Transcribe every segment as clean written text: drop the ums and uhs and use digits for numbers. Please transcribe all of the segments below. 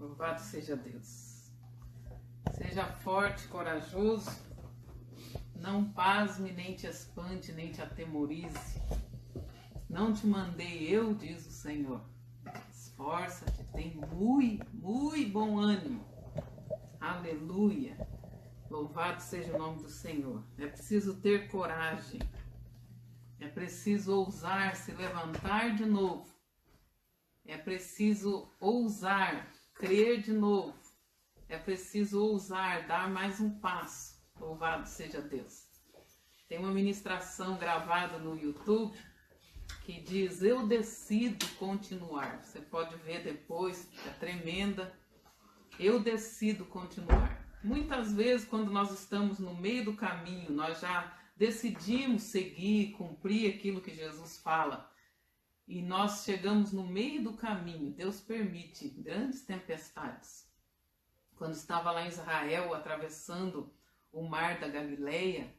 Louvado seja Deus. Seja forte, corajoso. Não pasme, nem te espante, nem te atemorize. Não te mandei eu, diz o Senhor. Esforça-te, tem muito bom ânimo. Aleluia. Louvado seja o nome do Senhor. É preciso ter coragem. É preciso ousar se levantar de novo. É preciso ousar crer de novo. É preciso ousar dar mais um passo. Louvado seja Deus. Tem uma ministração gravada no YouTube que diz: eu decido continuar. Você pode ver depois, é tremenda. Eu decido continuar. Muitas vezes, quando nós estamos no meio do caminho, nós já decidimos seguir, cumprir aquilo que Jesus fala. E nós chegamos no meio do caminho. Deus permite grandes tempestades. Quando estava lá em Israel, atravessando o mar da Galileia,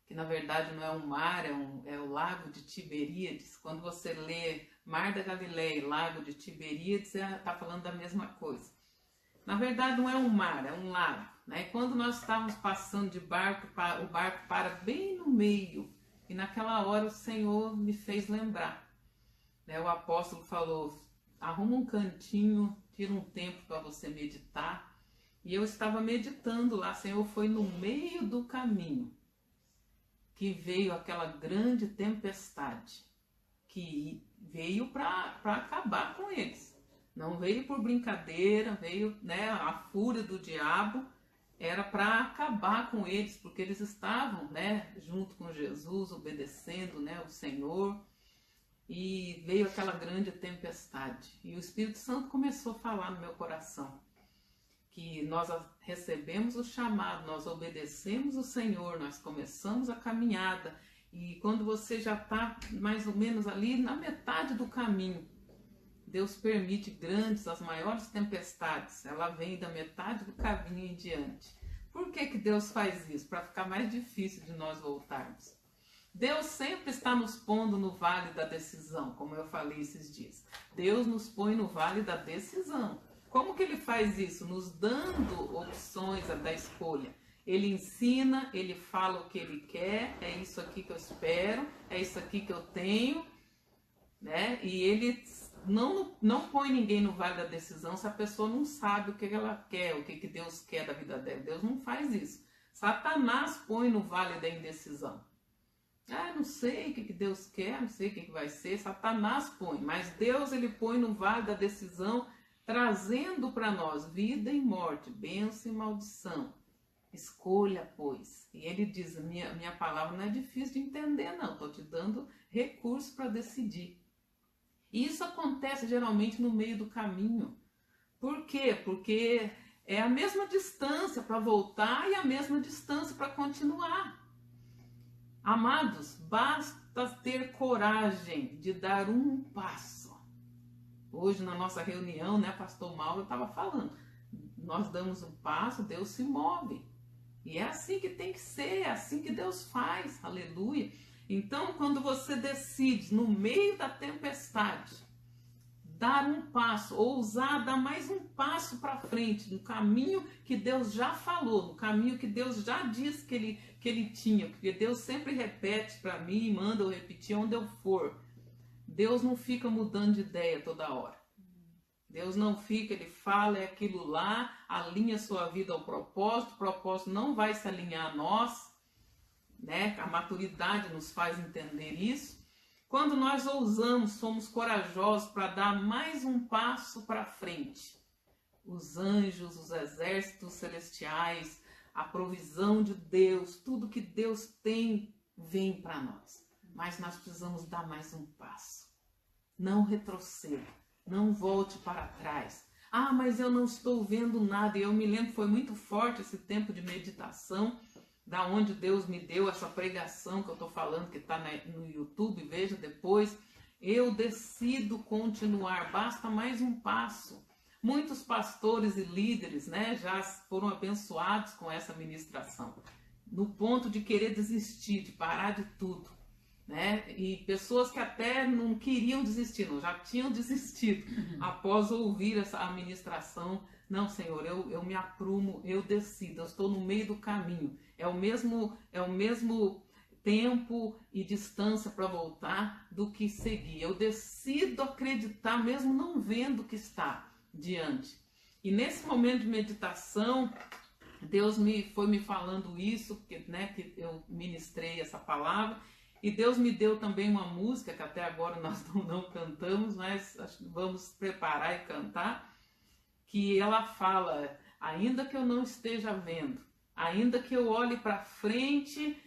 que na verdade não é um mar, é o lago de Tiberíades. Quando você lê Mar da Galileia, Lago de Tiberíades, está falando da mesma coisa. Na verdade não é um mar, é um lago. Né? Quando nós estávamos passando de barco, o barco para bem no meio. E naquela hora o Senhor me fez lembrar. Né? O apóstolo falou: arruma um cantinho, tira um tempo para você meditar. E eu estava meditando lá, Senhor, foi no meio do caminho que veio aquela grande tempestade, que veio para acabar com eles. Não veio por brincadeira, veio, né, a fúria do diabo, era para acabar com eles, porque eles estavam, né, junto com Jesus, obedecendo, né, o Senhor, e veio aquela grande tempestade. E o Espírito Santo começou a falar no meu coração que nós recebemos o chamado, nós obedecemos o Senhor, nós começamos a caminhada, e quando você já está mais ou menos ali na metade do caminho, Deus permite grandes, as maiores tempestades, ela vem da metade do caminho em diante. Por que Deus faz isso? Para ficar mais difícil de nós voltarmos. Deus sempre está nos pondo no vale da decisão, como eu falei esses dias. Deus nos põe no vale da decisão. Como que ele faz isso? Nos dando opções da escolha. Ele ensina, ele fala o que ele quer, é isso aqui que eu espero, é isso aqui que eu tenho, né? E ele não põe ninguém no vale da decisão se a pessoa não sabe o que ela quer, o que Deus quer da vida dela. Deus não faz isso. Satanás põe no vale da indecisão. Não sei o que Deus quer, não sei o que vai ser. Satanás põe, mas Deus ele põe no vale da decisão, trazendo para nós vida e morte, bênção e maldição. Escolha, pois. E ele diz: minha palavra não é difícil de entender, não. Estou te dando recursos para decidir. E isso acontece geralmente no meio do caminho. Por quê? Porque é a mesma distância para voltar e a mesma distância para continuar. Amados, basta ter coragem de dar um passo. Hoje na nossa reunião, né, pastor Mauro estava falando, nós damos um passo, Deus se move. E é assim que tem que ser, é assim que Deus faz, aleluia. Então, quando você decide, no meio da tempestade, dar um passo, ousar dar mais um passo para frente, no caminho que Deus já falou, no caminho que Deus já disse que ele tinha, porque Deus sempre repete para mim e manda eu repetir onde eu for. Deus não fica mudando de ideia toda hora. Deus não fica, ele fala, é aquilo lá, alinha sua vida ao propósito, o propósito não vai se alinhar a nós, né? A maturidade nos faz entender isso. Quando nós ousamos, somos corajosos para dar mais um passo para frente. Os anjos, os exércitos celestiais, a provisão de Deus, tudo que Deus tem vem para nós. Mas nós precisamos dar mais um passo. Não retroceda, não volte para trás. Mas eu não estou vendo nada. E eu me lembro, foi muito forte esse tempo de meditação, da onde Deus me deu essa pregação que eu estou falando, que está no YouTube, veja depois. Eu decido continuar, basta mais um passo. Muitos pastores e líderes, né, já foram abençoados com essa ministração, no ponto de querer desistir, de parar de tudo. Né? E pessoas que até não queriam desistir, não, já tinham desistido após ouvir essa administração Não, Senhor, eu me aprumo, eu decido, eu estou no meio do caminho. É o mesmo tempo e distância para voltar do que seguir. Eu decido acreditar mesmo não vendo o que está diante. E nesse momento de meditação, Deus foi me falando isso, que eu ministrei essa palavra, e Deus me deu também uma música, que até agora nós não cantamos, mas vamos preparar e cantar, que ela fala, ainda que eu não esteja vendo, ainda que eu olhe para frente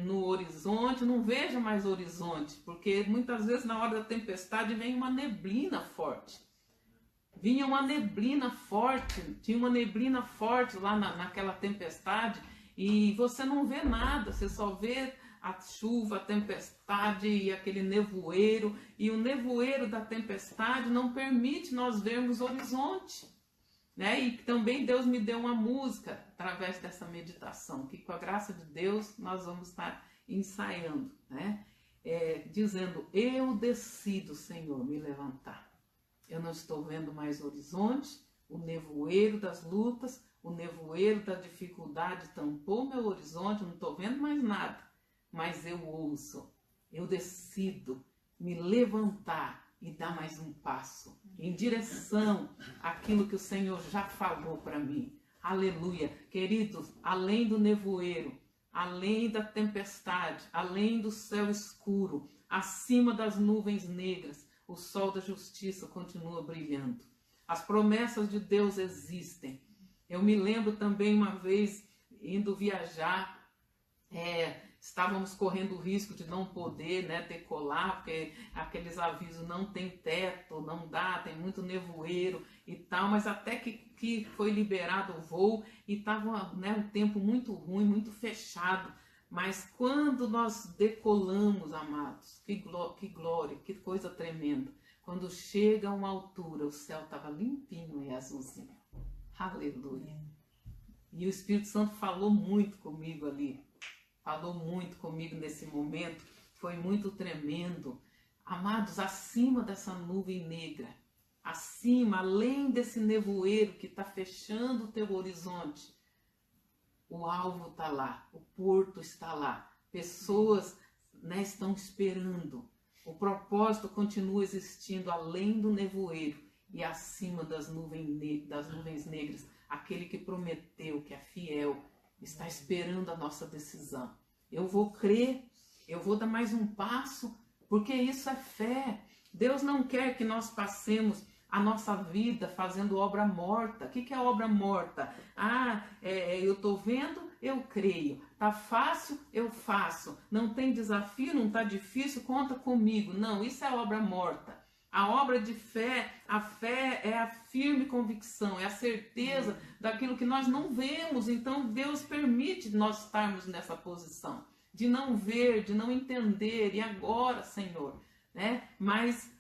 no horizonte, não veja mais horizonte, porque muitas vezes na hora da tempestade vem uma neblina forte. Vinha uma neblina forte, tinha uma neblina forte lá naquela tempestade, e você não vê nada, você só vê a chuva, a tempestade e aquele nevoeiro, e o nevoeiro da tempestade não permite nós vermos o horizonte, né? E também Deus me deu uma música através dessa meditação, que com a graça de Deus nós vamos estar ensaiando, né? Dizendo, eu decido, Senhor, me levantar. Eu não estou vendo mais o horizonte, o nevoeiro das lutas, o nevoeiro da dificuldade tampou meu horizonte, eu não estou vendo mais nada. Mas eu ouço, eu decido me levantar e dar mais um passo em direção àquilo que o Senhor já falou para mim. Aleluia. Queridos, além do nevoeiro, além da tempestade, além do céu escuro, acima das nuvens negras, o sol da justiça continua brilhando. As promessas de Deus existem. Eu me lembro também uma vez indo viajar, estávamos correndo o risco de não poder decolar, porque aqueles avisos não tem teto, não dá, tem muito nevoeiro e tal, mas até que foi liberado o voo e estava um tempo muito ruim, muito fechado. Mas quando nós decolamos, amados, que glória, que coisa tremenda. Quando chega a uma altura, o céu estava limpinho e azulzinho. Aleluia. E o Espírito Santo falou muito comigo ali. Falou muito comigo nesse momento. Foi muito tremendo. Amados, acima dessa nuvem negra, acima, além desse nevoeiro que está fechando o teu horizonte, o alvo está lá, o porto está lá, pessoas estão esperando, o propósito continua existindo além do nevoeiro e acima das nuvens negras, aquele que prometeu, que é fiel, está esperando a nossa decisão. Eu vou crer, eu vou dar mais um passo, porque isso é fé. Deus não quer que nós passemos a nossa vida fazendo obra morta. O que é obra morta? Eu estou vendo, eu creio. Tá fácil, eu faço. Não tem desafio, não está difícil, conta comigo. Não, isso é obra morta. A obra de fé, a fé é a firme convicção, é a certeza daquilo que nós não vemos. Então Deus permite nós estarmos nessa posição de não ver, de não entender. E agora, Senhor, mas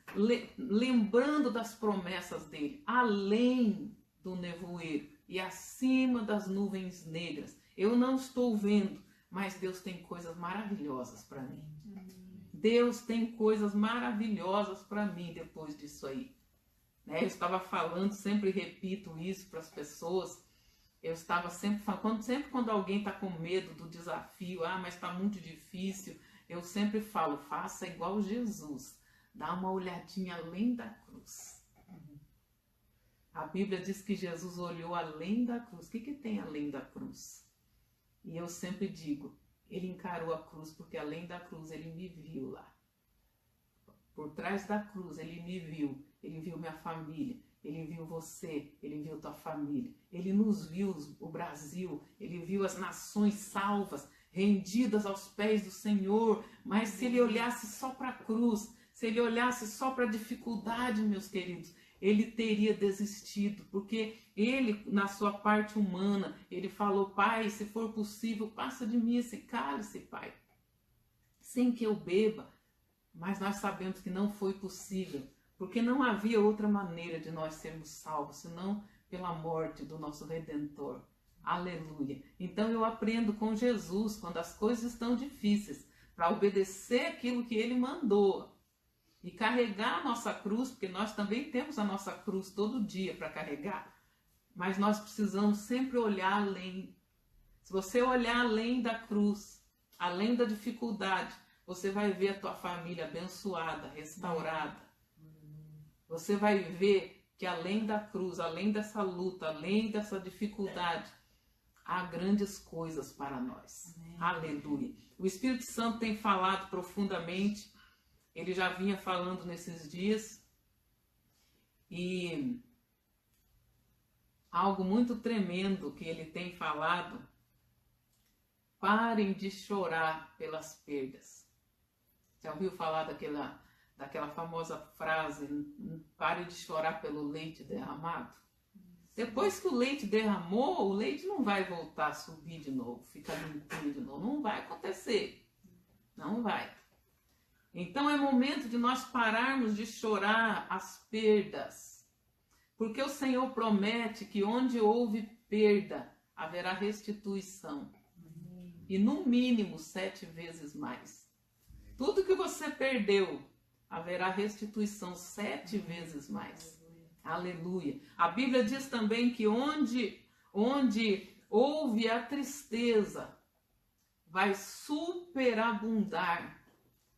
lembrando das promessas dele, além do nevoeiro e acima das nuvens negras. Eu não estou vendo, mas Deus tem coisas maravilhosas para mim. Deus tem coisas maravilhosas para mim depois disso aí. Eu estava falando, sempre repito isso para as pessoas. Eu estava sempre falando, quando alguém está com medo do desafio, mas está muito difícil, eu sempre falo, faça igual Jesus. Dá uma olhadinha além da cruz. A Bíblia diz que Jesus olhou além da cruz. O que tem além da cruz? E eu sempre digo, ele encarou a cruz porque além da cruz ele me viu lá. Por trás da cruz ele me viu. Ele viu minha família. Ele viu você. Ele viu tua família. Ele nos viu, o Brasil. Ele viu as nações salvas, rendidas aos pés do Senhor. Mas se ele olhasse só para a cruz, se ele olhasse só para a dificuldade, meus queridos, ele teria desistido, porque ele, na sua parte humana, ele falou, Pai, se for possível, passa de mim esse cálice, Pai, sem que eu beba. Mas nós sabemos que não foi possível, porque não havia outra maneira de nós sermos salvos, senão pela morte do nosso Redentor. Aleluia. Então eu aprendo com Jesus, quando as coisas estão difíceis, para obedecer aquilo que ele mandou. E carregar a nossa cruz, porque nós também temos a nossa cruz todo dia para carregar. mas nós precisamos sempre olhar além. Se você olhar além da cruz, além da dificuldade, você vai ver a tua família abençoada, restaurada. Você vai ver que além da cruz, além dessa luta, além dessa dificuldade, há grandes coisas para nós. Amém. Aleluia. O Espírito Santo tem falado profundamente, ele já vinha falando nesses dias, e algo muito tremendo que ele tem falado: parem de chorar pelas perdas. Já ouviu falar daquela famosa frase, pare de chorar pelo leite derramado? Depois que o leite derramou, o leite não vai voltar a subir de novo, ficar limpinho de novo. Não vai acontecer. Não vai. Então é momento de nós pararmos de chorar as perdas. Porque o Senhor promete que onde houve perda, haverá restituição. E no mínimo 7 vezes mais. Tudo que você perdeu, haverá restituição 7 vezes mais. Aleluia. A Bíblia diz também que onde houve a tristeza, vai superabundar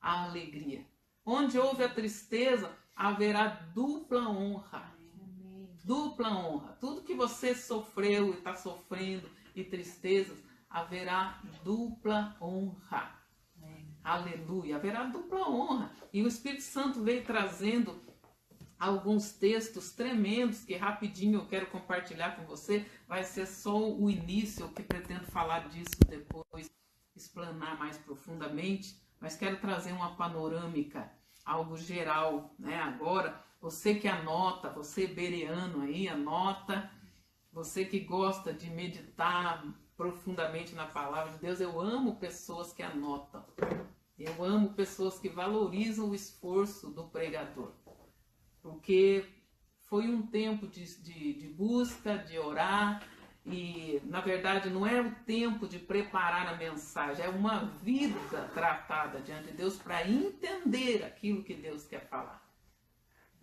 a alegria. Onde houve a tristeza, haverá dupla honra. Dupla honra. Tudo que você sofreu e está sofrendo e tristezas, haverá dupla honra. Aleluia. Haverá dupla honra. E o Espírito Santo veio trazendo alguns textos tremendos que rapidinho eu quero compartilhar com você. Vai ser só o início, que pretendo falar disso depois, explanar mais profundamente, mas quero trazer uma panorâmica, algo geral, né? Agora, você que anota, você bereano aí, anota, você que gosta de meditar profundamente na palavra de Deus, eu amo pessoas que anotam, eu amo pessoas que valorizam o esforço do pregador. Porque foi um tempo de busca, de orar, e na verdade não é o tempo de preparar a mensagem, é uma vida tratada diante de Deus para entender aquilo que Deus quer falar.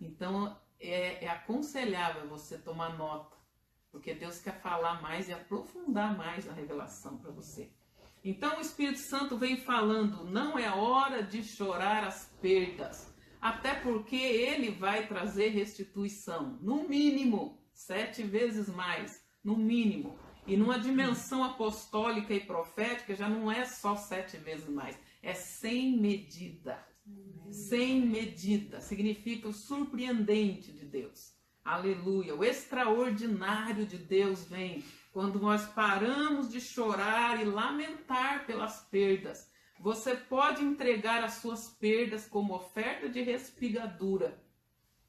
Então é aconselhável você tomar nota, porque Deus quer falar mais e aprofundar mais a revelação para você. Então o Espírito Santo vem falando, não é hora de chorar as perdas, até porque ele vai trazer restituição, no mínimo 7 vezes mais, no mínimo. E numa dimensão apostólica e profética já não é só 7 vezes mais, é sem medida. Sem medida, significa o surpreendente de Deus. Aleluia, o extraordinário de Deus vem quando nós paramos de chorar e lamentar pelas perdas. Você pode entregar as suas perdas como oferta de respigadura.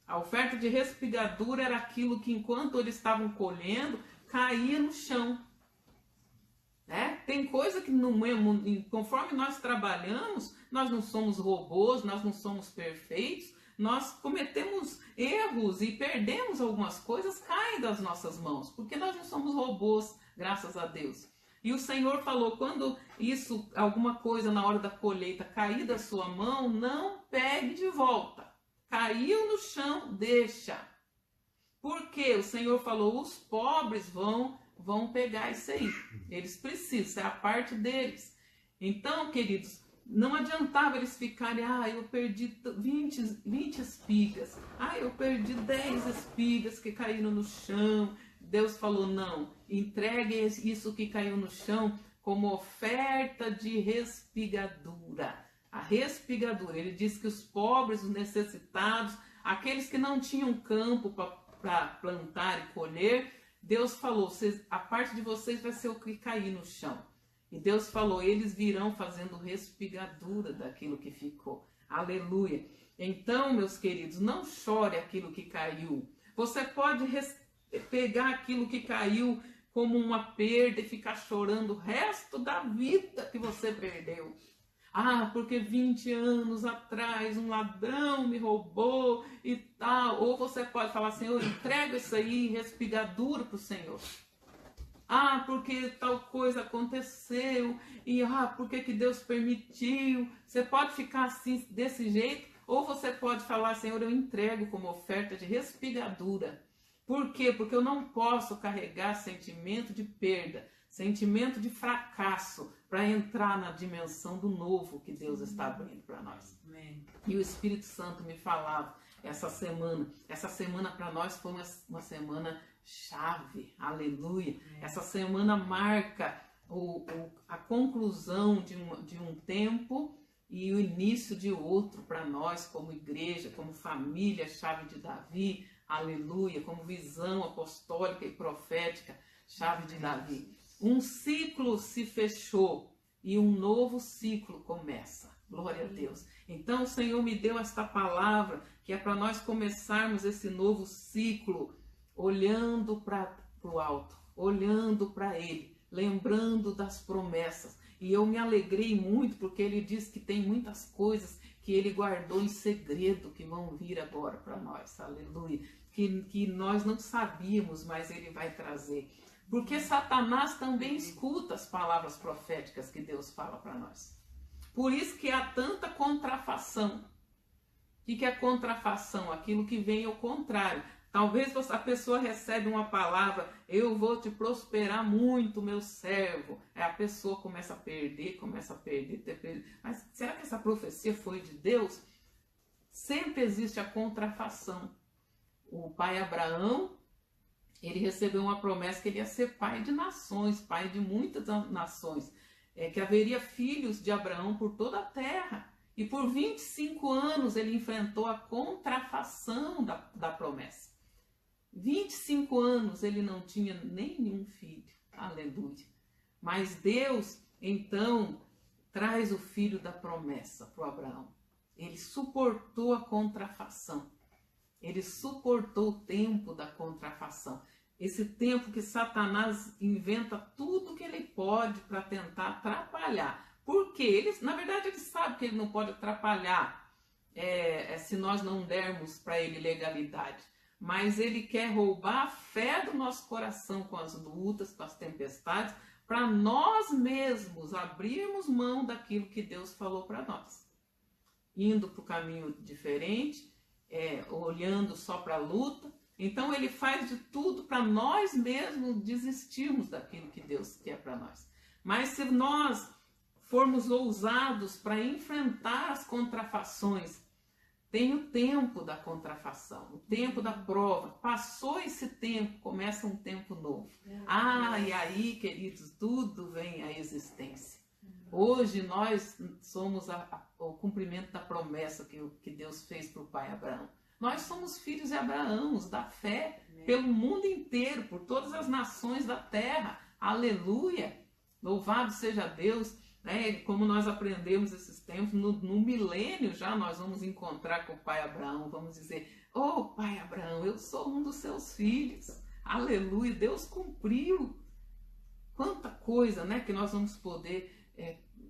A oferta de respigadura era aquilo que, enquanto eles estavam colhendo, caía no chão. Tem coisa que, conforme nós trabalhamos, nós não somos robôs, nós não somos perfeitos, nós cometemos erros e perdemos algumas coisas, caem das nossas mãos, porque nós não somos robôs, graças a Deus. E o Senhor falou, quando alguma coisa na hora da colheita cair da sua mão, não pegue de volta. Caiu no chão, deixa. Porque o Senhor falou, os pobres vão pegar isso aí. Eles precisam, é a parte deles. Então, queridos, não adiantava eles ficarem, eu perdi 20 espigas. Eu perdi 10 espigas que caíram no chão. Deus falou, não, entregue isso que caiu no chão como oferta de respigadura. A respigadura, ele diz que os pobres, os necessitados, aqueles que não tinham campo para plantar e colher, Deus falou, a parte de vocês vai ser o que cair no chão. E Deus falou, eles virão fazendo respigadura daquilo que ficou. Aleluia. Então, meus queridos, não chore aquilo que caiu. Você pode pegar aquilo que caiu como uma perda e ficar chorando o resto da vida que você perdeu. Porque 20 anos atrás um ladrão me roubou e tal. Ou você pode falar, Senhor, entrega isso aí, respigadura para o Senhor. Porque tal coisa aconteceu e porque que Deus permitiu. Você pode ficar assim, desse jeito, ou você pode falar, Senhor, eu entrego como oferta de respigadura. Por quê? Porque eu não posso carregar sentimento de perda, sentimento de fracasso, para entrar na dimensão do novo que Deus está abrindo para nós. Amém. E o Espírito Santo me falava essa semana para nós foi uma semana chave, aleluia. Essa semana marca a conclusão de um tempo e o início de outro para nós como igreja, como família, chave de Davi, aleluia, como visão apostólica e profética, chave de Davi. Um ciclo se fechou e um novo ciclo começa. Glória a Deus. Então o Senhor me deu esta palavra que é para nós começarmos esse novo ciclo olhando para o alto, olhando para Ele, lembrando das promessas. E eu me alegrei muito porque Ele diz que tem muitas coisas que Ele guardou em segredo que vão vir agora para nós. Aleluia. Que nós não sabíamos, mas Ele vai trazer. Porque Satanás também escuta as palavras proféticas que Deus fala para nós. Por isso que há tanta contrafação. O que é contrafação? Aquilo que vem ao contrário. Talvez a pessoa recebe uma palavra, eu vou te prosperar muito, meu servo. Aí a pessoa começa a perder. Mas será que essa profecia foi de Deus? Sempre existe a contrafação. O pai Abraão, ele recebeu uma promessa que ele ia ser pai de nações, pai de muitas nações. Que haveria filhos de Abraão por toda a terra. E por 25 anos ele enfrentou a contrafação da promessa. 25 anos ele não tinha nenhum filho. Aleluia. Mas Deus, então, traz o filho da promessa para o Abraão. Ele suportou a contrafação. Ele suportou o tempo da contrafação. Esse tempo que Satanás inventa tudo que ele pode para tentar atrapalhar. Por quê? Na verdade, ele sabe que ele não pode atrapalhar se nós não dermos para ele legalidade. Mas ele quer roubar a fé do nosso coração com as lutas, com as tempestades, para nós mesmos abrirmos mão daquilo que Deus falou para nós. Indo para o caminho diferente, olhando só para a luta. Então ele faz de tudo para nós mesmos desistirmos daquilo que Deus quer para nós. Mas se nós formos ousados para enfrentar as contrafações, tem o tempo da contrafação, o tempo da prova. Passou esse tempo, começa um tempo novo. E aí, queridos, tudo vem à existência. Hoje nós somos o cumprimento da promessa que Deus fez para o pai Abraão. Nós somos filhos de Abraão, da fé, pelo mundo inteiro, por todas as nações da terra. Aleluia! Louvado seja Deus! Como nós aprendemos esses tempos, no milênio já nós vamos encontrar com o pai Abraão, vamos dizer, pai Abraão, eu sou um dos seus filhos. Aleluia! Deus cumpriu. Quanta coisa, que nós vamos poder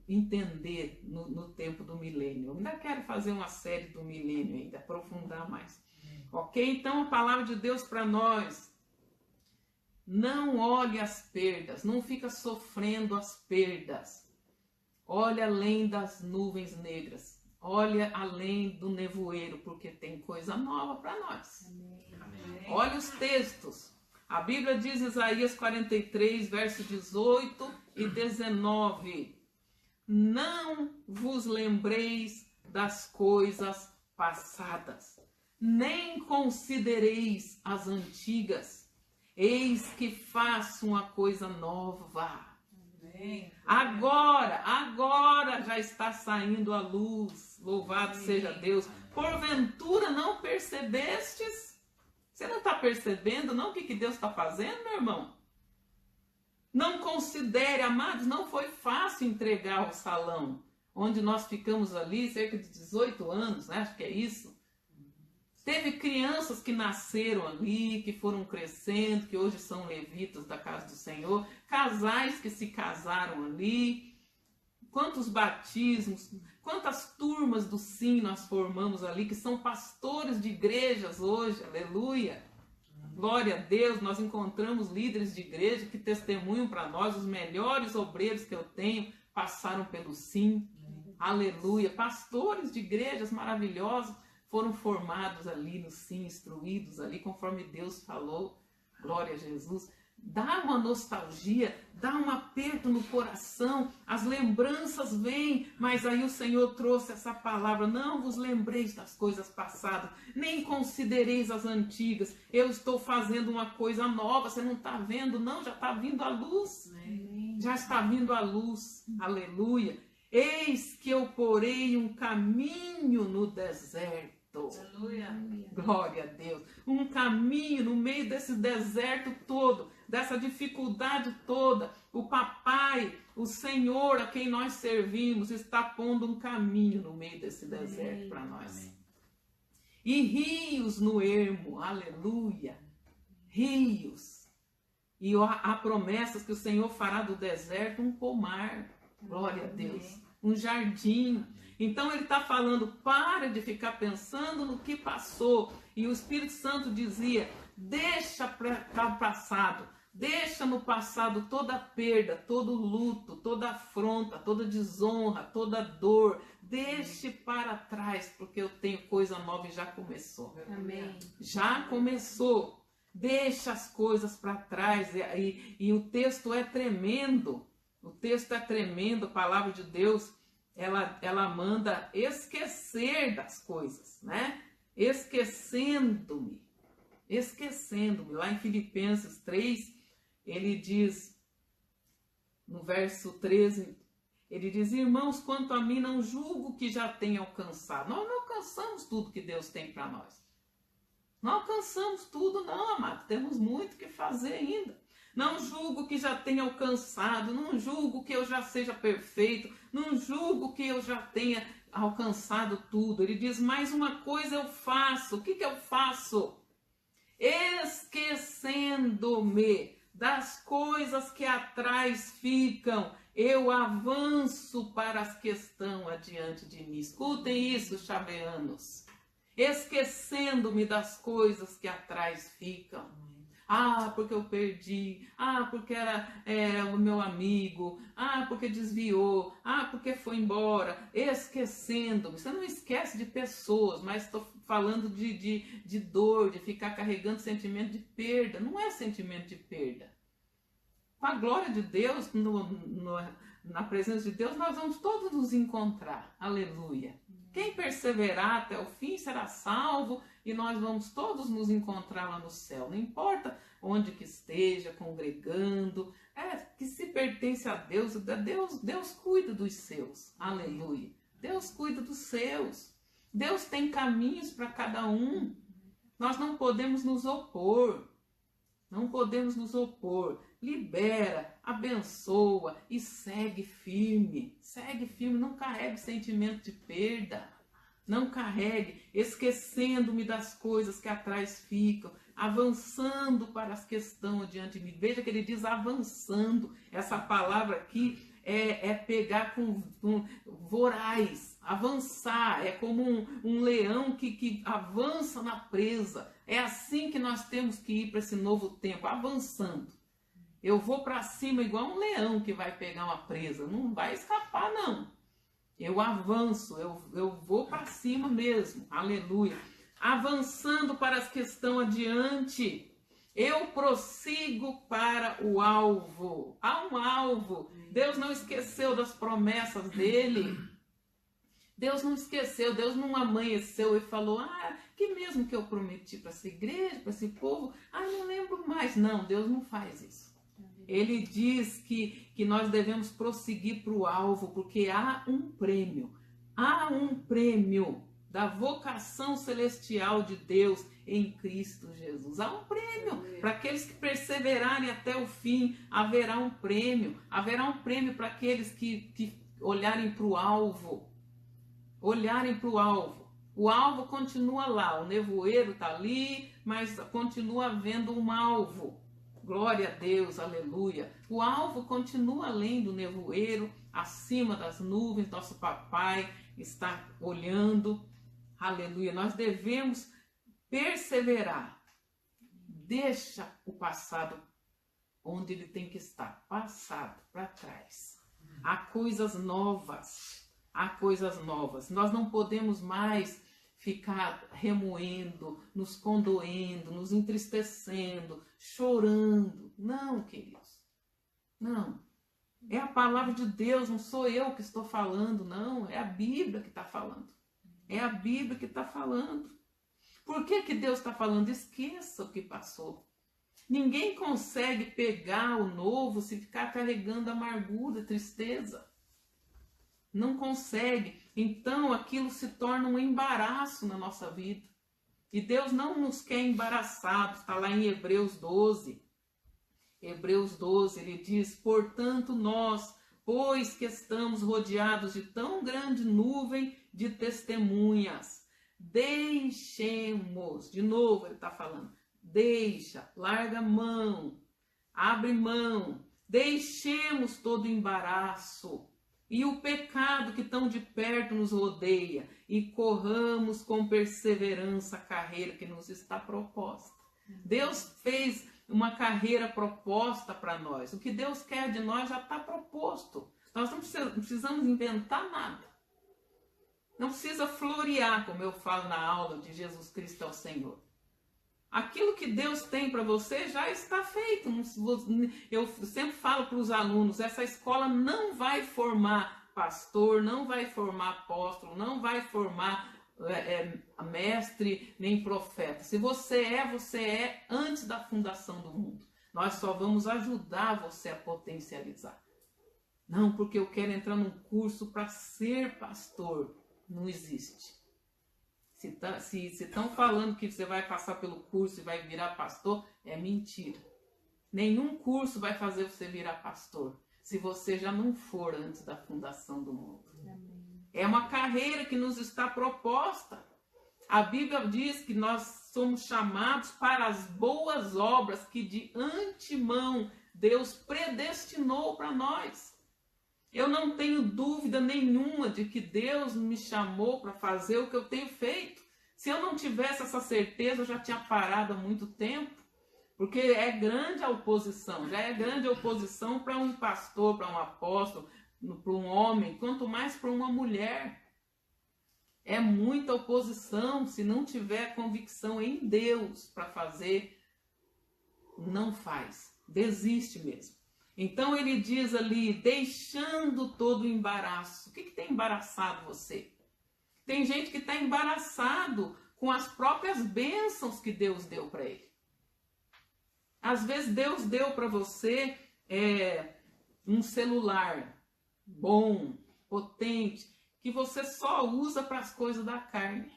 entender no tempo do milênio. Eu ainda quero fazer uma série do milênio ainda, aprofundar mais. Ok? Então a palavra de Deus para nós, não olhe as perdas, não fica sofrendo as perdas. Olha além das nuvens negras, olha além do nevoeiro, porque tem coisa nova para nós. Amém. Olha os textos. A Bíblia diz em Isaías 43, versos 18 e 19. Não vos lembreis das coisas passadas, nem considereis as antigas. Eis que faço uma coisa nova. Amém. Agora já está saindo a luz. Louvado seja Deus. Porventura não percebestes? Você não está percebendo não o que Deus está fazendo, meu irmão? Não considere, amados, não foi fácil entregar o salão, onde nós ficamos ali cerca de 18 anos, acho que é isso. Teve crianças que nasceram ali, que foram crescendo, que hoje são levitas da casa do Senhor, casais que se casaram ali, quantos batismos, quantas turmas do SIM nós formamos ali, que são pastores de igrejas hoje, aleluia. Glória a Deus, nós encontramos líderes de igreja que testemunham para nós, os melhores obreiros que eu tenho passaram pelo SIM, aleluia. Pastores de igrejas maravilhosos foram formados ali no sim, instruídos ali, conforme Deus falou. Glória a Jesus. Dá uma nostalgia, dá um aperto no coração, as lembranças vêm, mas aí o Senhor trouxe essa palavra: não vos lembreis das coisas passadas, nem considereis as antigas, eu estou fazendo uma coisa nova, você não está vendo? Não, já está vindo a luz, já está vindo a luz, aleluia. Eis que eu porei um caminho no deserto. Aleluia. Glória a Deus. Um caminho no meio desse deserto todo, dessa dificuldade toda. O papai, o Senhor a quem nós servimos, está pondo um caminho no meio desse deserto para nós. E rios no ermo, aleluia. Rios. E há promessas que o Senhor fará do deserto um pomar. Glória a Deus. Um jardim. Então ele está falando: para de ficar pensando no que passou. E o Espírito Santo dizia: deixa para o passado. Deixa no passado toda perda, todo luto, toda afronta, toda desonra, toda dor. Deixe para trás, porque eu tenho coisa nova e já começou. Amém. Já começou. Deixa as coisas para trás. E o texto é tremendo. O texto é tremendo. A palavra de Deus, ela manda esquecer das coisas, né? Esquecendo-me. Lá em Filipenses 3, ele diz, no verso 13, ele diz: irmãos, quanto a mim, não julgo que já tenha alcançado. Nós não alcançamos tudo que Deus tem para nós. Não alcançamos tudo, não, amado. Temos muito que fazer ainda. Não julgo que já tenha alcançado, não julgo que eu já seja perfeito, não julgo que eu já tenha alcançado tudo. Ele diz: mais uma coisa eu faço. O que eu faço? Esquecendo-me das coisas que atrás ficam, eu avanço para as que estão adiante de mim. Escutem isso, chaveanos. Esquecendo-me das coisas que atrás ficam. Ah, porque eu perdi. Ah, porque era o meu amigo. Ah, porque desviou. Ah, porque foi embora. Esquecendo-me. Você não esquece de pessoas, mas estou falando de dor, de ficar carregando sentimento de perda. Não é sentimento de perda. Com a glória de Deus, na presença de Deus, nós vamos todos nos encontrar. Aleluia. Quem perseverar até o fim será salvo, e nós vamos todos nos encontrar lá no céu. Não importa onde que esteja, congregando, que se pertence a Deus, Deus cuida dos seus. Aleluia. Deus cuida dos seus. Deus tem caminhos para cada um. Nós não podemos nos opor. Não podemos nos opor. Libera, abençoa e segue firme. Segue firme, não carregue sentimento de perda. Não carregue, esquecendo-me das coisas que atrás ficam, avançando para as que estão diante de mim. Veja que ele diz avançando. Essa palavra aqui é pegar com voraz, avançar. É como um leão que avança na presa. É assim que nós temos que ir para esse novo tempo, avançando. Eu vou para cima igual um leão que vai pegar uma presa. Não vai escapar, não. Eu avanço, eu vou para cima mesmo. Aleluia. Avançando para as que estão adiante. Eu prossigo para o alvo. Há um alvo. Deus não esqueceu das promessas dele. Deus não esqueceu. Deus não amanheceu e falou: que mesmo que eu prometi para essa igreja, para esse povo, não lembro mais. Não, Deus não faz isso. Ele diz que nós devemos prosseguir para o alvo, porque há um prêmio da vocação celestial de Deus em Cristo Jesus. Há um prêmio para aqueles que perseverarem até o fim. Haverá um prêmio para aqueles que olharem para o alvo. Olharem para o alvo. O alvo continua lá, o nevoeiro está ali, mas continua havendo um alvo. Glória a Deus, aleluia. O alvo continua além do nevoeiro, acima das nuvens. Nosso papai está olhando, aleluia. Nós devemos perseverar. Deixa o passado onde ele tem que estar, passado, para trás. Há coisas novas, Nós não podemos mais ficar remoendo, nos condoendo, nos entristecendo, chorando. Não, queridos. Não. É a palavra de Deus, não sou eu que estou falando, não. É a Bíblia que está falando. É a Bíblia que está falando. Por que Deus está falando? Esqueça o que passou. Ninguém consegue pegar o novo se ficar carregando amargura, tristeza. Não consegue. Então aquilo se torna um embaraço na nossa vida. E Deus não nos quer embaraçados. Está lá em Hebreus 12. Hebreus 12, ele diz: portanto nós, pois que estamos rodeados de tão grande nuvem de testemunhas, deixemos, de novo ele está falando, deixa, larga a mão, abre mão, deixemos todo o embaraço e o pecado que tão de perto nos rodeia e corramos com perseverança a carreira que nos está proposta. Deus fez uma carreira proposta para nós. O que Deus quer de nós já está proposto. Nós não precisamos inventar nada. Não precisa florear, como eu falo na aula de Jesus Cristo é o Senhor. Aquilo que Deus tem para você já está feito. Eu sempre falo para os alunos, essa escola não vai formar pastor, não vai formar apóstolo, não vai formar mestre nem profeta. Se você é antes da fundação do mundo. Nós só vamos ajudar você a potencializar. Não, porque eu quero entrar num curso para ser pastor. Não existe. Se estão falando que você vai passar pelo curso e vai virar pastor, é mentira. Nenhum curso vai fazer você virar pastor, se você já não for antes da fundação do mundo. Amém. É uma carreira que nos está proposta. A Bíblia diz que nós somos chamados para as boas obras que de antemão Deus predestinou para nós. Eu não tenho dúvida nenhuma de que Deus me chamou para fazer o que eu tenho feito. Se eu não tivesse essa certeza, eu já tinha parado há muito tempo. Porque é grande a oposição. Já é grande a oposição para um pastor, para um apóstolo, para um homem, quanto mais para uma mulher. É muita oposição. Se não tiver convicção em Deus para fazer, não faz. Desiste mesmo. Então ele diz ali, deixando todo o embaraço. O que tem embaraçado você? Tem gente que está embaraçado com as próprias bênçãos que Deus deu para ele. Às vezes Deus deu para você um celular bom, potente, que você só usa para as coisas da carne.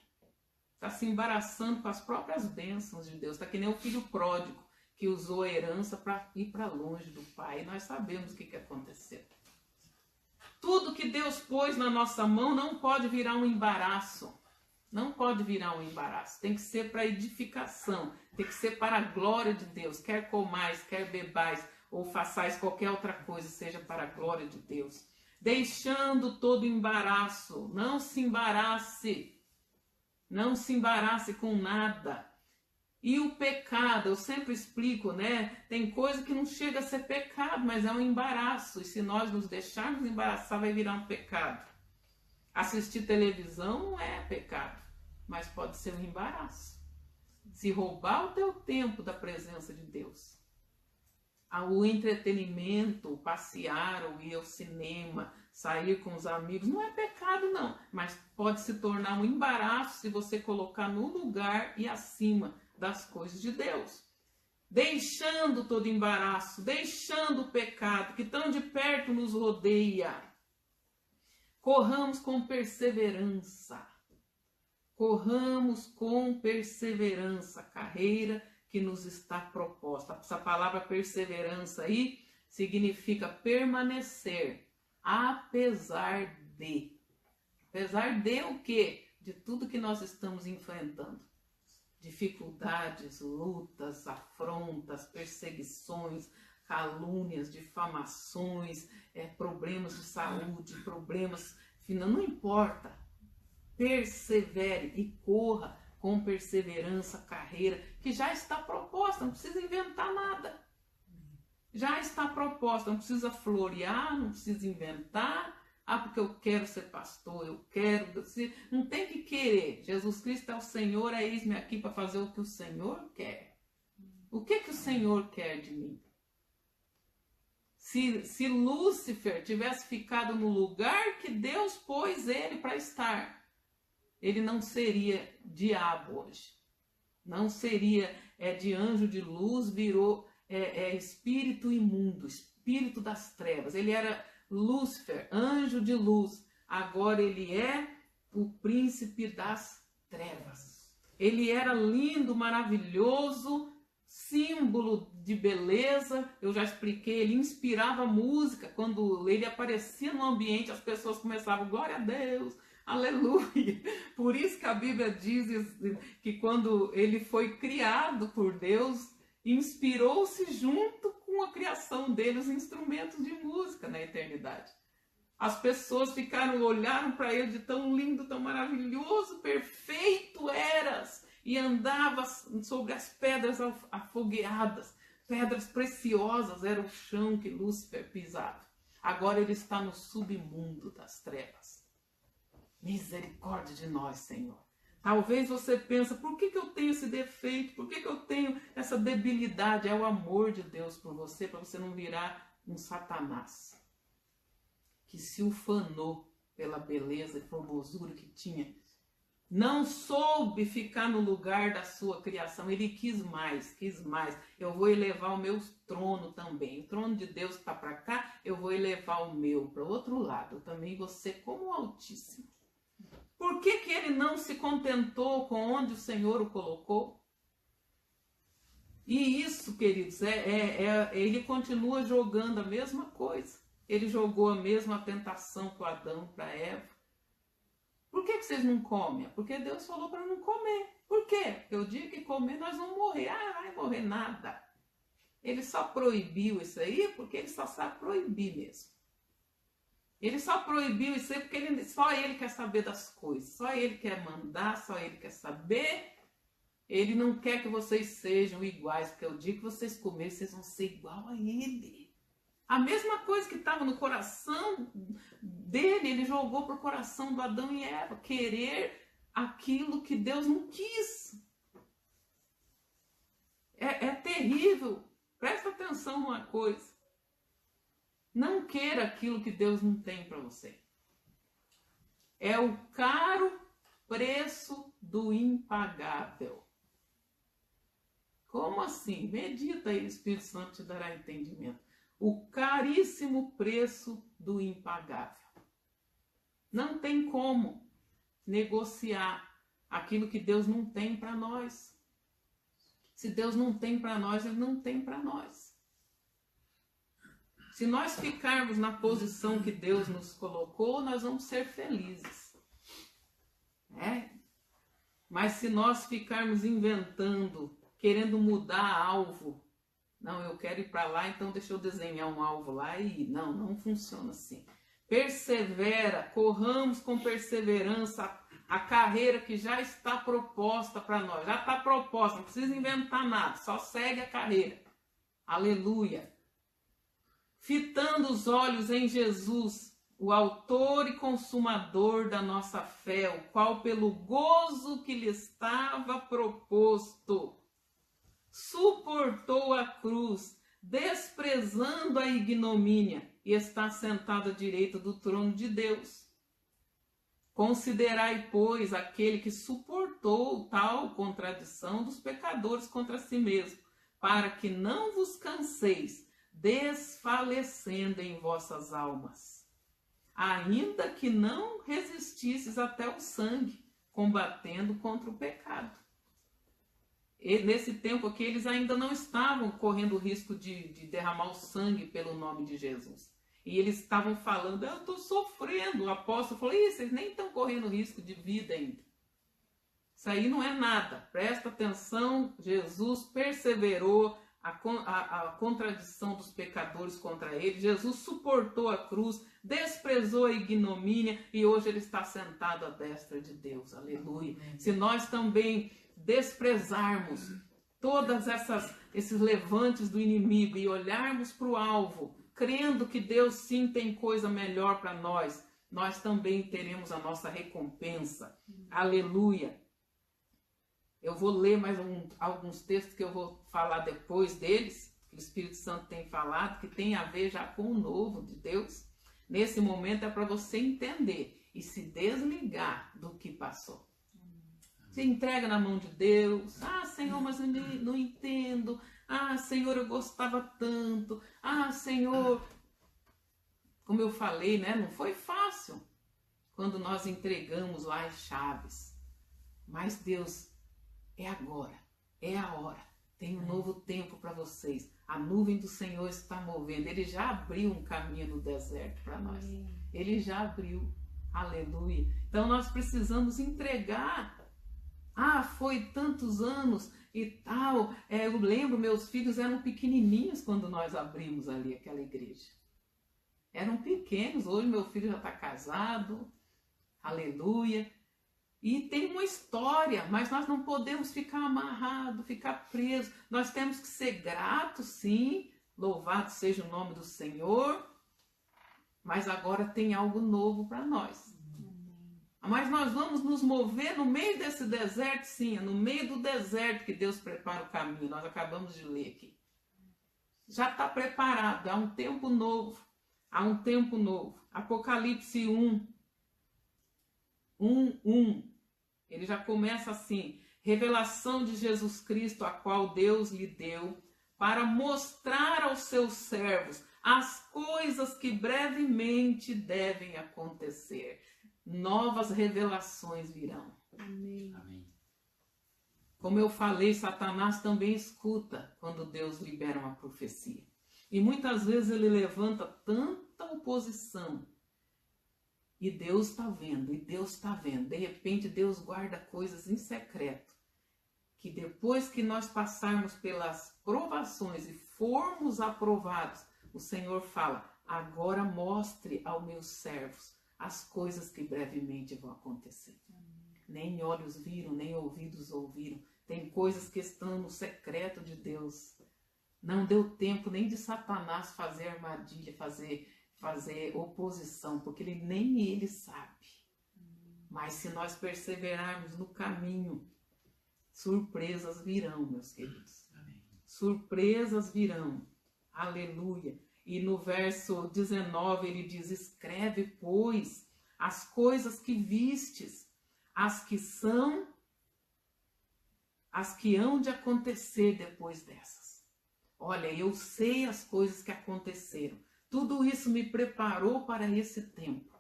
Está se embaraçando com as próprias bênçãos de Deus. Está que nem o filho pródigo, que usou a herança para ir para longe do pai. E nós sabemos o que aconteceu. Tudo que Deus pôs na nossa mão não pode virar um embaraço. Não pode virar um embaraço. Tem que ser para edificação. Tem que ser para a glória de Deus. Quer comais, quer bebais, ou façais qualquer outra coisa, seja para a glória de Deus. Deixando todo embaraço. Não se embarace. Não se embarace com nada. E o pecado, eu sempre explico, né? Tem coisa que não chega a ser pecado, mas é um embaraço. E se nós nos deixarmos embaraçar, vai virar um pecado. Assistir televisão não é pecado, mas pode ser um embaraço. Se roubar o teu tempo da presença de Deus. O entretenimento, o passear, o ir ao cinema, sair com os amigos, não é pecado não. Mas pode se tornar um embaraço se você colocar no lugar e acima das coisas de Deus. Deixando todo embaraço, deixando o pecado que tão de perto nos rodeia. Corramos com perseverança. Corramos com perseverança a carreira que nos está proposta. Essa palavra perseverança aí significa permanecer, apesar de. Apesar de o quê? De tudo que nós estamos enfrentando. Dificuldades, lutas, afrontas, perseguições, calúnias, difamações, problemas de saúde, problemas financeiros, não importa. Persevere e corra com perseverança a carreira que já está proposta, não precisa inventar nada. Já está proposta, não precisa florear, não precisa inventar, Ah, porque eu quero ser pastor, eu quero... Não tem que querer. Jesus Cristo é o Senhor, eis-me aqui para fazer o que o Senhor quer. O que o Senhor quer de mim? Se Lúcifer tivesse ficado no lugar que Deus pôs ele para estar, ele não seria diabo hoje. Não seria de anjo de luz, virou espírito imundo, espírito das trevas. Ele era Lúcifer, anjo de luz. Agora ele é o príncipe das trevas. Ele era lindo, maravilhoso, símbolo de beleza. Eu já expliquei, ele inspirava música. Quando ele aparecia no ambiente, as pessoas começavam, glória a Deus, aleluia. Por isso que a Bíblia diz que quando ele foi criado por Deus, inspirou-se junto com a criação dele os instrumentos de música na eternidade. As pessoas olharam para ele de tão lindo, tão maravilhoso, perfeito eras, e andava sobre as pedras afogueadas, pedras preciosas, era o chão que Lúcifer pisava. Agora ele está no submundo das trevas. Misericórdia de nós, Senhor. Talvez você pense, por que eu tenho esse defeito? Por que eu tenho essa debilidade? É o amor de Deus por você, para você não virar um Satanás que se ufanou pela beleza e formosura que tinha. Não soube ficar no lugar da sua criação. Ele quis mais, quis mais. Eu vou elevar o meu trono também. O trono de Deus está para cá, eu vou elevar o meu para o outro lado. Eu também vou ser como o Altíssimo. Por que ele não se contentou com onde o Senhor o colocou? E isso, queridos, ele continua jogando a mesma coisa. Ele jogou a mesma tentação para Adão, para Eva. Por que vocês não comem? Porque Deus falou para não comer. Por quê? Porque o dia que comer nós vamos morrer. Ah, vai morrer nada. Ele só proibiu isso aí porque ele só sabe proibir mesmo. Ele só proibiu isso aí porque só ele quer saber das coisas. Só ele quer mandar, só ele quer saber. Ele não quer que vocês sejam iguais, porque o dia que vocês comerem, vocês vão ser igual a ele. A mesma coisa que estava no coração dele, ele jogou para o coração do Adão e Eva. Querer aquilo que Deus não quis. É terrível. Presta atenção numa coisa. Não queira aquilo que Deus não tem para você. É o caro preço do impagável. Como assim? Medita aí, o Espírito Santo te dará entendimento. O caríssimo preço do impagável. Não tem como negociar aquilo que Deus não tem para nós. Se Deus não tem para nós, Ele não tem para nós. Se nós ficarmos na posição que Deus nos colocou, nós vamos ser felizes. Mas se nós ficarmos inventando, querendo mudar alvo, não, eu quero ir para lá, então deixa eu desenhar um alvo lá e ir. Não funciona assim. Persevera, corramos com perseverança a carreira que já está proposta para nós. Já está proposta, não precisa inventar nada, só segue a carreira. Aleluia. Fitando os olhos em Jesus, o autor e consumador da nossa fé, o qual pelo gozo que lhe estava proposto, suportou a cruz, desprezando a ignomínia, e está sentado à direita do trono de Deus. Considerai, pois, aquele que suportou tal contradição dos pecadores contra si mesmo, para que não vos canseis, desfalecendo em vossas almas, ainda que não resistisses até o sangue, combatendo contra o pecado. E nesse tempo aqui, eles ainda não estavam correndo o risco de derramar o sangue pelo nome de Jesus. E eles estavam falando, eu estou sofrendo. O apóstolo falou, vocês nem estão correndo risco de vida ainda. Isso aí não é nada. Presta atenção, Jesus perseverou a contradição dos pecadores contra ele. Jesus suportou a cruz, desprezou a ignomínia e hoje ele está sentado à destra de Deus. Aleluia. Se nós também desprezarmos todas esses levantes do inimigo e olharmos para o alvo, crendo que Deus sim tem coisa melhor para nós, nós também teremos a nossa recompensa. Aleluia! Eu vou ler mais alguns textos que eu vou falar depois deles, que o Espírito Santo tem falado, que tem a ver já com o novo de Deus. Nesse momento é para você entender e se desligar do que passou. Se entrega na mão de Deus. Ah, Senhor, mas eu não entendo. Ah, Senhor, eu gostava tanto. Ah, Senhor, como eu falei, né? Não foi fácil quando nós entregamos lá as chaves. Mas Deus, é agora, é a hora. Tem um novo tempo para vocês. A nuvem do Senhor está movendo. Ele já abriu um caminho no deserto para nós. Ele já abriu. Aleluia. Então nós precisamos entregar. Ah, foi tantos anos e tal. Eu lembro, meus filhos eram pequenininhos quando nós abrimos ali aquela igreja. Eram pequenos. Hoje meu filho já está casado. Aleluia. E tem uma história, mas nós não podemos ficar amarrados, ficar presos. Nós temos que ser gratos, sim. Louvado seja o nome do Senhor. Mas agora tem algo novo para nós. Mas nós vamos nos mover no meio desse deserto, sim. É no meio do deserto que Deus prepara o caminho. Nós acabamos de ler aqui. Já está preparado. Há um tempo novo. Há um tempo novo. Apocalipse 1. Ele já começa assim: revelação de Jesus Cristo, a qual Deus lhe deu, para mostrar aos seus servos as coisas que brevemente devem acontecer. Novas revelações virão. Amém. Amém. Como eu falei, Satanás também escuta quando Deus libera uma profecia. E muitas vezes ele levanta tanta oposição. E Deus está vendo, e Deus está vendo. De repente, Deus guarda coisas em secreto. Que depois que nós passarmos pelas provações e formos aprovados, o Senhor fala: agora mostre aos meus servos as coisas que brevemente vão acontecer. Nem olhos viram, nem ouvidos ouviram. Tem coisas que estão no secreto de Deus. Não deu tempo nem de Satanás fazer armadilha, fazer oposição, porque nem ele sabe. Mas se nós perseverarmos no caminho, surpresas virão, meus queridos. Amém. Surpresas virão. Aleluia. E no verso 19 ele diz: escreve, pois, as coisas que vistes, as que são, as que hão de acontecer depois dessas. Olha, eu sei as coisas que aconteceram. Tudo isso me preparou para esse tempo.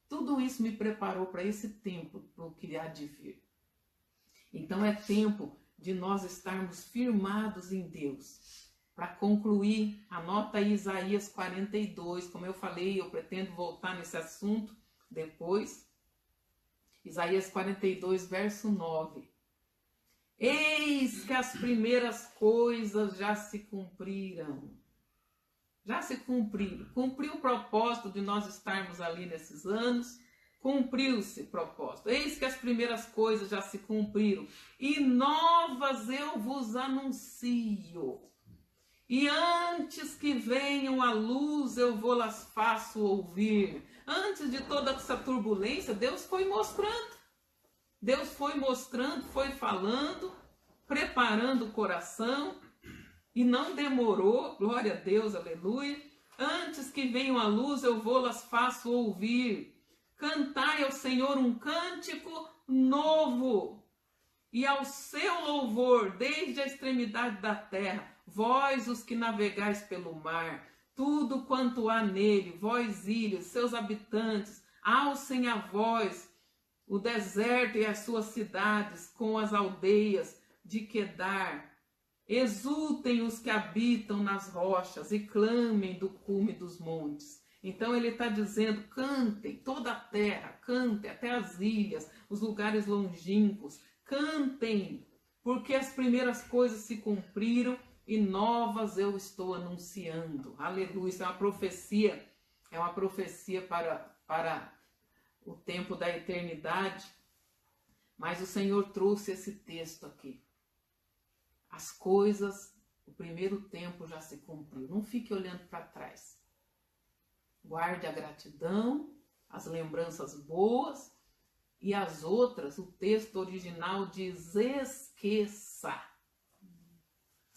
Tudo isso me preparou para esse tempo, para o que há de vir. Então é tempo de nós estarmos firmados em Deus. Para concluir, anota aí Isaías 42. Como eu falei, eu pretendo voltar nesse assunto depois. Isaías 42, verso 9. Eis que as primeiras coisas já se cumpriram. Já se cumpriram. Cumpriu o propósito de nós estarmos ali nesses anos. Cumpriu-se o propósito. Eis que as primeiras coisas já se cumpriram. E novas eu vos anuncio. E antes que venham a luz, eu vou-las faço ouvir. Antes de toda essa turbulência, Deus foi mostrando. Deus foi mostrando, foi falando, preparando o coração. E não demorou, glória a Deus, aleluia. Antes que venham a luz, eu vou-las faço ouvir. Cantai ao Senhor um cântico novo. E ao seu louvor, desde a extremidade da terra, vós os que navegais pelo mar, tudo quanto há nele, vós ilhas, seus habitantes, alcem a voz, o deserto e as suas cidades, com as aldeias de Quedar. Exultem os que habitam nas rochas e clamem do cume dos montes. Então ele está dizendo: cantem, toda a terra, cantem, até as ilhas, os lugares longínquos, cantem, porque as primeiras coisas se cumpriram e novas eu estou anunciando. Aleluia, isso é uma profecia para o tempo da eternidade, mas o Senhor trouxe esse texto aqui. As coisas, o primeiro tempo já se cumpriu. Não fique olhando para trás. Guarde a gratidão, as lembranças boas, e as outras, o texto original diz esqueça.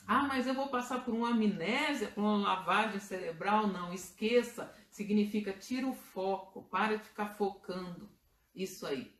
Ah, mas eu vou passar por uma amnésia, por uma lavagem cerebral? Não, esqueça significa tira o foco, para de ficar focando isso aí.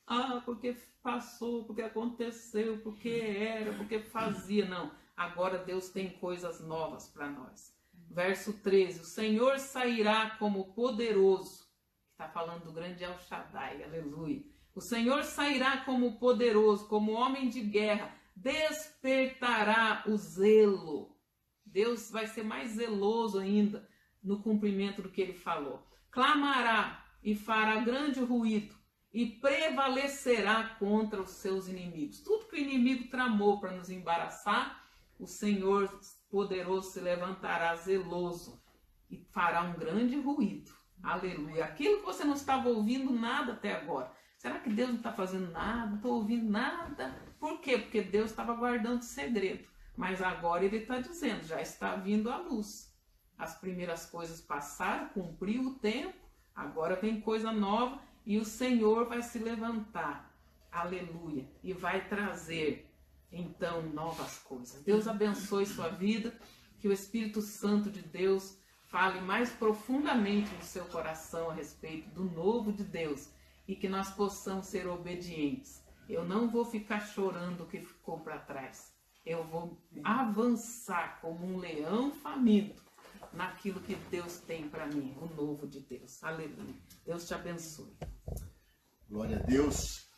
Ah, porque passou, porque aconteceu, porque era, porque fazia. Não, agora Deus tem coisas novas para nós. Verso 13, o Senhor sairá como poderoso. Está falando do grande El Shaddai, aleluia. O Senhor sairá como poderoso, como homem de guerra, despertará o zelo. Deus vai ser mais zeloso ainda no cumprimento do que ele falou. Clamará e fará grande ruído e prevalecerá contra os seus inimigos. Tudo que o inimigo tramou para nos embaraçar, o Senhor poderoso se levantará zeloso e fará um grande ruído. Aleluia. Aquilo que você não estava ouvindo nada até agora. Será que Deus não está fazendo nada? Não estou ouvindo nada. Por quê? Porque Deus estava guardando segredo. Mas agora ele está dizendo, já está vindo a luz. As primeiras coisas passaram, cumpriu o tempo, agora vem coisa nova e o Senhor vai se levantar. Aleluia. E vai trazer, então, novas coisas. Deus abençoe sua vida, que o Espírito Santo de Deus fale mais profundamente no seu coração a respeito do novo de Deus e que nós possamos ser obedientes. Eu não vou ficar chorando o que ficou para trás. Eu vou avançar como um leão faminto naquilo que Deus tem para mim, o novo de Deus. Aleluia. Deus te abençoe. Glória a Deus.